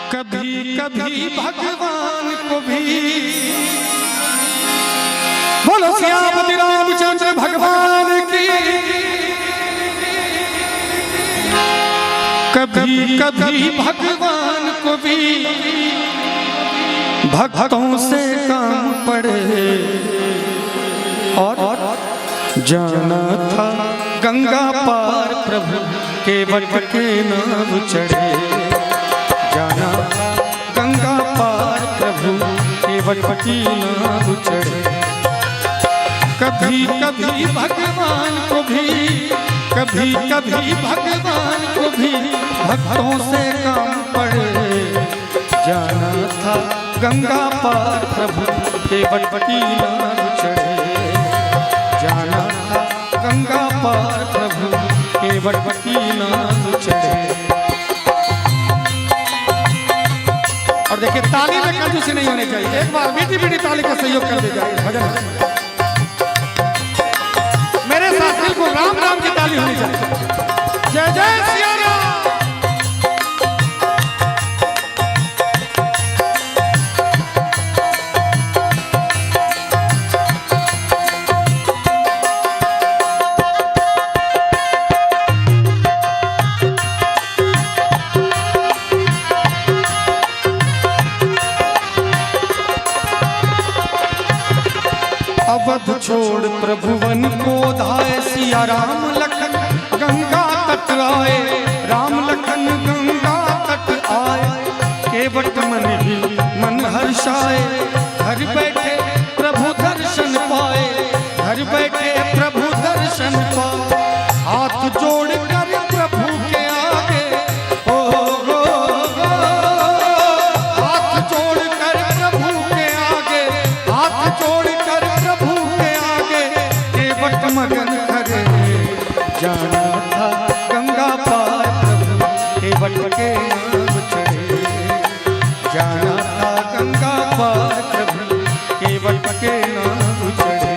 कभी कभी भगवान को भी बोलो सियापति रामचंद्र भगवान की। कभी कभी भगवान को भी भक्तों से काम पड़े और जाना था गंगा पार प्रभु के वट के नाव चढ़े। जाना गंगा पार प्रभु के वट की नाव चढ़े। कभी कभी भगवान को भी कभी कभी भगवान को भी भक्तों से काम पड़े। जाना था गंगा पार प्रभु के वट की नाव चढ़े। जाना था गंगा पार प्रभु के वट की नाव चढ़े। और देखिए ताली में कंजूसी नहीं होनी चाहिए। एक बार मीठी मीठी ताली का सहयोग कर दीजिए भजन। मेरे साथ बिल्कुल राम राम की ताली होनी चाहिए। जय जय सिया राम। अवध छोड़ प्रभुवन को धाये सिया राम लखन गंगा तट आए। राम लखन गंगा तट आए। केवट मन ही मन हर्षाए। घर बैठे प्रभु दर्शन पाए। घर बैठे प्रभु दर्शन पाए। हाथ जोड़ कर प्रभु के आगे ओ गो गो। हाथ जोड़ कर प्रभु के आगे। हाथ जोड़ मगन करे। जाना था गंगा पार प्रभु के वट के नाव चढ़े। जाना था गंगा पार प्रभु के वट के नाव चढ़े।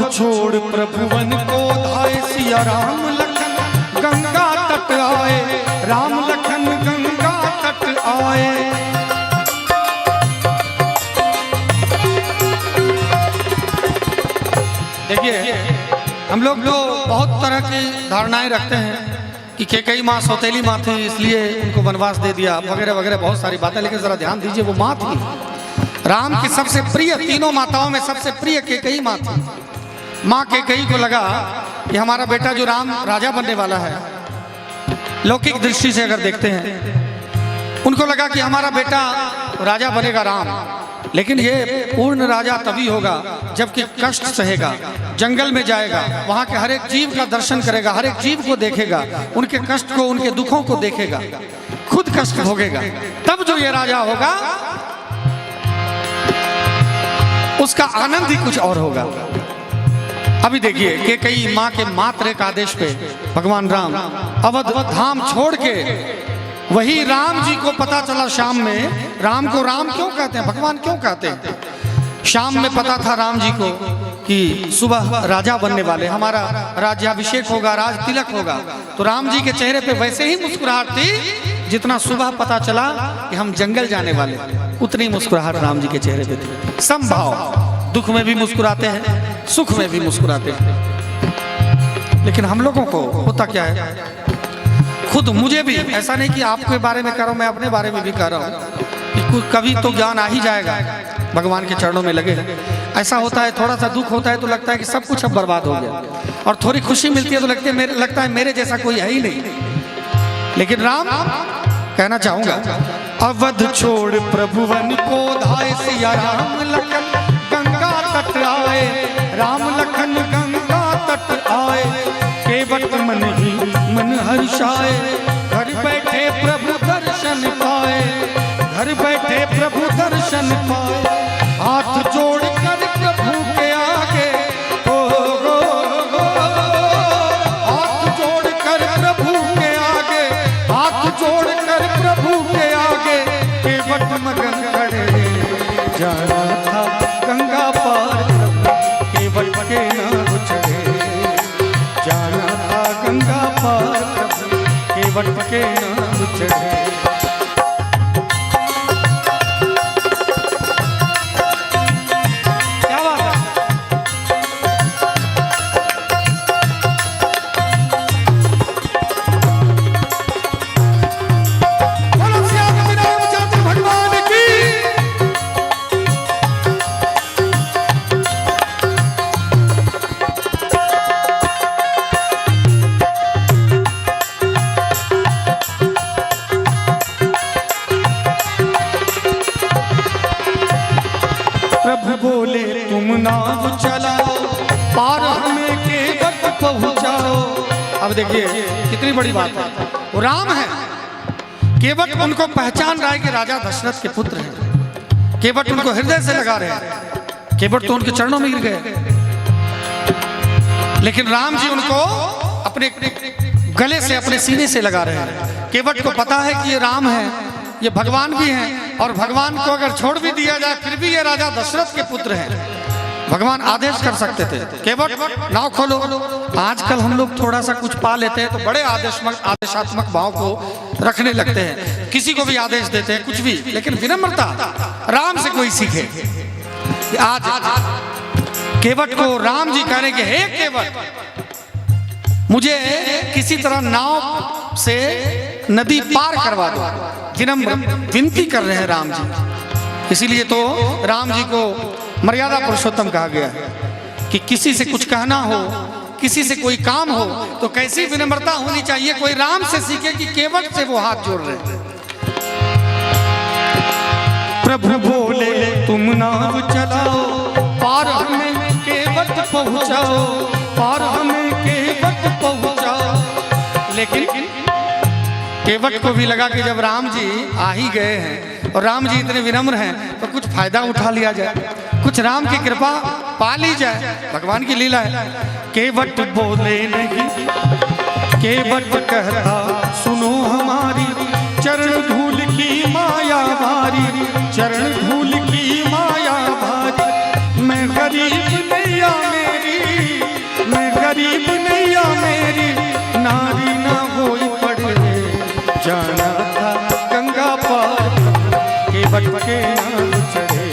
छोड़ प्रभुवन को धाये सिया राम लखन गंगा तट आए। राम लखन गंगा तट आए। देखिए हम लोग तो बहुत तरह की धारणाएं रखते हैं कि कैकेयी माँ सौतेली माँ थी इसलिए उनको वनवास दे दिया वगैरह वगैरह बहुत सारी बातें। लेकिन जरा ध्यान दीजिए वो माँ थी राम की सबसे प्रिय। तीनों माताओं में सबसे प्रिय कैकेयी माँ थी। माँ कैकेयी को लगा कि हमारा बेटा जो राम राजा बनने वाला है, लौकिक दृष्टि से अगर देखते हैं उनको लगा कि हमारा बेटा राजा बनेगा राम। लेकिन ये पूर्ण राजा तभी होगा जबकि कष्ट सहेगा, जंगल में जाएगा, वहाँ के हर एक जीव का दर्शन करेगा, हर एक जीव को देखेगा, उनके कष्ट को उनके दुखों को देखेगा, खुद कष्ट भोगेगा, तब जो ये राजा होगा उसका आनंद ही कुछ और होगा। अभी देखिए कैकेयी माँ के मात्र एक आदेश पे भगवान राम अवध धाम छोड़ के, वही राम जी को पता चला शाम में। राम को राम क्यों कहते हैं, भगवान क्यों कहते हैं? शाम में पता था राम जी को कि सुबह राजा बनने वाले, हमारा राज्याभिषेक होगा, राज तिलक होगा। तो राम जी के चेहरे पे वैसे ही मुस्कुराहट थी जितना सुबह पता चला कि हम जंगल जाने वाले, उतनी मुस्कुराहट राम जी के चेहरे पे थी। समभाव, दुख में भी मुस्कुराते हैं, सुख में भी मुस्कुराते हैं। लेकिन हम लोगों को होता क्या है, खुद मुझे भी, ऐसा नहीं कि आपके बारे में कह रहा हूँ, मैं अपने बारे में भी कह रहा हूँ कि कभी तो ज्ञान आ ही जाएगा, भगवान के चरणों में लगे। ऐसा होता है, थोड़ा सा दुख होता है तो लगता है कि सब कुछ अब बर्बाद हो गया, और थोड़ी खुशी मिलती है तो लगता है मेरे जैसा कोई है ही नहीं। लेकिन राम कहना चाहूंगा, अवध छोड़ प्रभुवन को धाये सिया राम लखन गंगा तट आए। राम लखन गंगा तट आए। केवट मन ही मन हर्षाए, घर बैठे प्रभु दर्शन पाए, घर बैठे प्रभु दर्शन पाए। हाथ जोड़ कर प्रभु के आगे, ओ हाथ जोड़ कर प्रभु के आगे, हाथ जोड़ कर प्रभु के आगे केवट मगन खड़े। जाना था गंगा पार केवट के नाम चढ़े, जाना था गंगा पार केवट के नाम चढ़े। बोले तुम नाव चलाओ, पार हमें केवट पहुंचाओ। अब देखिए कितनी बड़ी बात है, वो राम है। केवट उनको पहचान रहा है कि राजा दशरथ के पुत्र हैं। केवट उनको हृदय से लगा रहे हैं। केवट तो उनके चरणों में गिर गए, लेकिन राम जी उनको अपने गले से, अपने सीने से लगा रहे हैं। केवट को पता है कि ये राम है, ये भगवान भी हैं, और भगवान को अगर छोड़ भी दिया जाए फिर भी ये राजा दशरथ के पुत्र हैं। भगवान आदेश कर सकते थे, केवट नाव खोलो। आजकल हम लोग थोड़ा सा कुछ पा लेते हैं तो बड़े आदेशात्मक भाव को रखने लगते हैं, किसी को भी आदेश देते हैं कुछ भी, लेकिन विनम्रता राम से कोई सीखे। आज केवट को राम जी कह रहे कि हे केवट, मुझे किसी तरह नाव से नदी पार करवा दो। विनम्र विनती कर रहे हैं राम जी। इसीलिए तो राम जी को मर्यादा पुरुषोत्तम कहा गया है कि किसी से कुछ कहना हो, किसी से कोई काम हो तो कैसी विनम्रता होनी चाहिए। कोई राम से सीखे कि केवट से वो हाथ जोड़ रहे हैं। प्रभु बोले तुम नाव चलाओ, पार हमें केवट पहुंचाओ, पार हमें केवट पहुंचाओ। लेकिन केवट को भी लगा कि जब राम जी आ ही गए हैं और राम जी इतने विनम्र हैं तो कुछ फायदा उठा लिया जाए, कुछ राम की कृपा पा ली जाए। भगवान की लीला है। केवट बोले नहीं, केवट कहता सुनो हमारी, चरण धूल की माया भारी, चरण धूल की माया भारी। मैं गरीब नैया मेरी, मैं गरीब नैया मेरी, नारी ना होई पड़े। जाना था गंगा पार केवट के नाम चढ़े,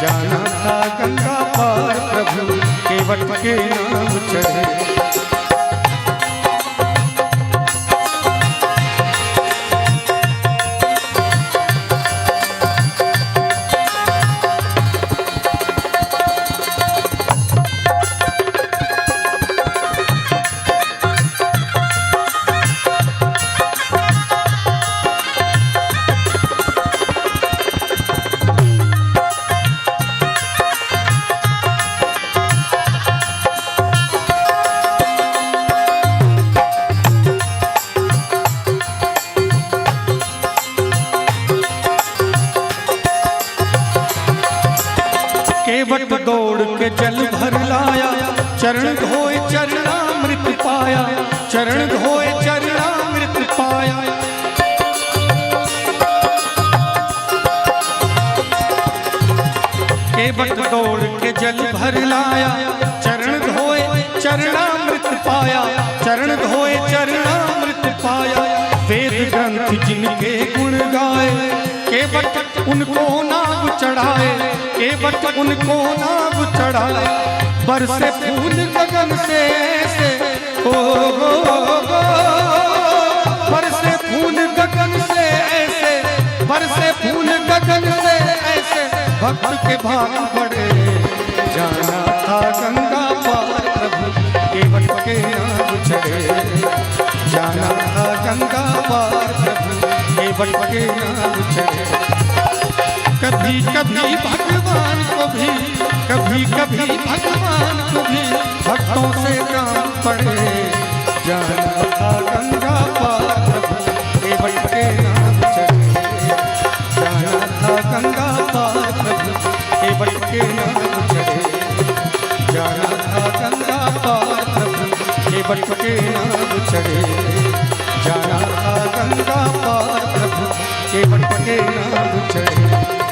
जाना था गंगा पार प्रभु केवट के नाम चढ़े। केवट दौड़ के जल भर लाया, चरण धोए चरणामृत पाया, चरण धोए चरणामृत पाया। केवट दौड़ के जल भर लाया, चरण धोए चरणामृत पाया, चरण धोए चरणामृत पाया। वेद ग्रंथ जिनके गुण गाए, केवट उनको नाव चढ़ाए, केवट उनको नाव चढ़ाए। बरसे फूल गगन से ओ बरसे फूल गगन से ऐसे, बरसे फूल गगन से ऐसे, भक्त के भाग बढ़े। जाना था गंगा पार प्रभु केवट के नाम चढ़े, जाना था गंगा पार प्रभु केवट के नाम चढ़े। कभी कभी भगवान को भी, कभी कभी भगवान को भी भक्तों से काम पड़े। जाना था गंगा पार प्रभु केवट के नाम चढ़े, जाना था गंगा पार प्रभु केवट के नाम चढ़े, जाना था गंगा पार प्रभु केवट के नाम चढ़े, जाना था गंगा पार प्रभु केवट के नाम चढ़े।